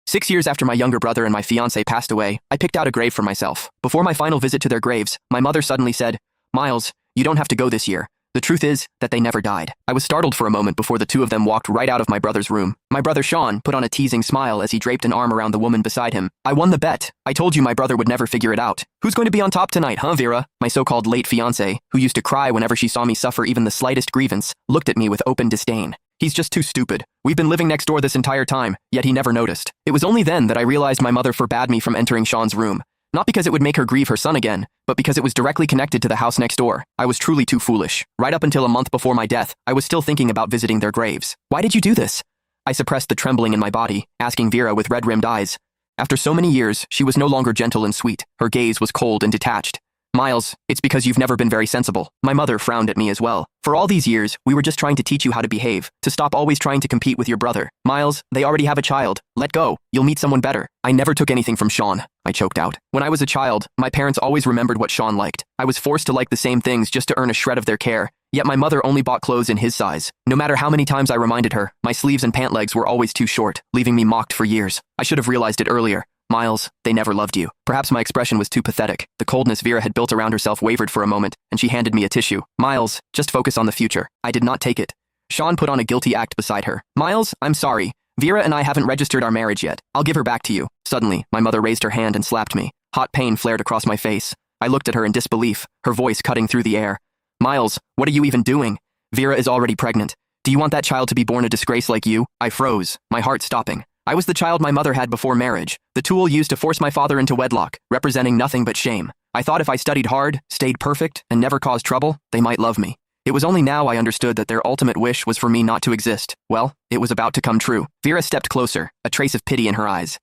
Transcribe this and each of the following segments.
6 years after my younger brother and my fiancé passed away, I picked out a grave for myself. Before my final visit to their graves, my mother suddenly said, "Miles, you don't have to go this year. The truth is that they never died." I was startled for a moment before the two of them walked right out of my brother's room. My brother Sean put on a teasing smile as he draped an arm around the woman beside him. "I won the bet. I told you my brother would never figure it out. Who's going to be on top tonight, huh, Vera?" My so-called late fiancé, who used to cry whenever she saw me suffer even the slightest grievance, looked at me with open disdain. "He's just too stupid. We've been living next door this entire time, yet he never noticed." It was only then that I realized my mother forbade me from entering Sean's room. Not because it would make her grieve her son again, but because it was directly connected to the house next door. I was truly too foolish. Right up until a month before my death, I was still thinking about visiting their graves. "Why did you do this?" I suppressed the trembling in my body, asking Vera with red-rimmed eyes. After so many years, she was no longer gentle and sweet. Her gaze was cold and detached. "Miles, it's because you've never been very sensible." My mother frowned at me as well. "For all these years, we were just trying to teach you how to behave, to stop always trying to compete with your brother. Miles, they already have a child. Let go. You'll meet someone better." "I never took anything from Sean," I choked out. "When I was a child, my parents always remembered what Sean liked. I was forced to like the same things just to earn a shred of their care. Yet my mother only bought clothes in his size. No matter how many times I reminded her, my sleeves and pant legs were always too short, leaving me mocked for years. I should have realized it earlier. Miles, they never loved you." Perhaps my expression was too pathetic. The coldness Vera had built around herself wavered for a moment, and she handed me a tissue. "Miles, just focus on the future." I did not take it. Sean put on a guilty act beside her. "Miles, I'm sorry. Vera and I haven't registered our marriage yet. I'll give her back to you." Suddenly, my mother raised her hand and slapped me. Hot pain flared across my face. I looked at her in disbelief, her voice cutting through the air. "Miles, what are you even doing? Vera is already pregnant. Do you want that child to be born a disgrace like you?" I froze, my heart stopping. I was the child my mother had before marriage, the tool used to force my father into wedlock, representing nothing but shame. I thought if I studied hard, stayed perfect, and never caused trouble, they might love me. It was only now I understood that their ultimate wish was for me not to exist. Well, it was about to come true. Vera stepped closer, a trace of pity in her eyes.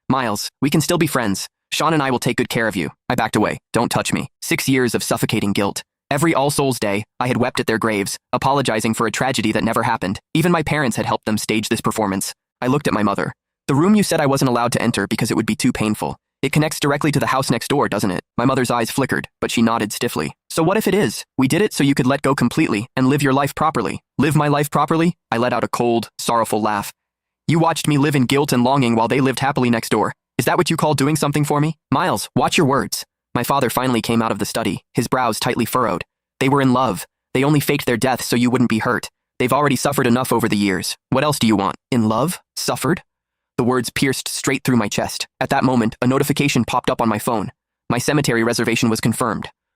"Miles, we can still be friends. Sean and I will take good care of you." I backed away. "Don't touch me." 6 years of suffocating guilt. Every All Souls Day, I had wept at their graves, apologizing for a tragedy that never happened. Even my parents had helped them stage this performance. I looked at my mother. "The room you said I wasn't allowed to enter because it would be too painful. It connects directly to the house next door, doesn't it?" My mother's eyes flickered, but she nodded stiffly. "So what if it is? We did it so you could let go completely and live your life properly." "Live my life properly?" I let out a cold, sorrowful laugh. "You watched me live in guilt and longing while they lived happily next door. Is that what you call doing something for me?" "Miles, watch your words." My father finally came out of the study, his brows tightly furrowed. "They were in love. They only faked their death so you wouldn't be hurt. They've already suffered enough over the years. What else do you want?" "In love? Suffered?" The words pierced straight through my chest. At that moment, a notification popped up on my phone. My cemetery reservation was confirmed.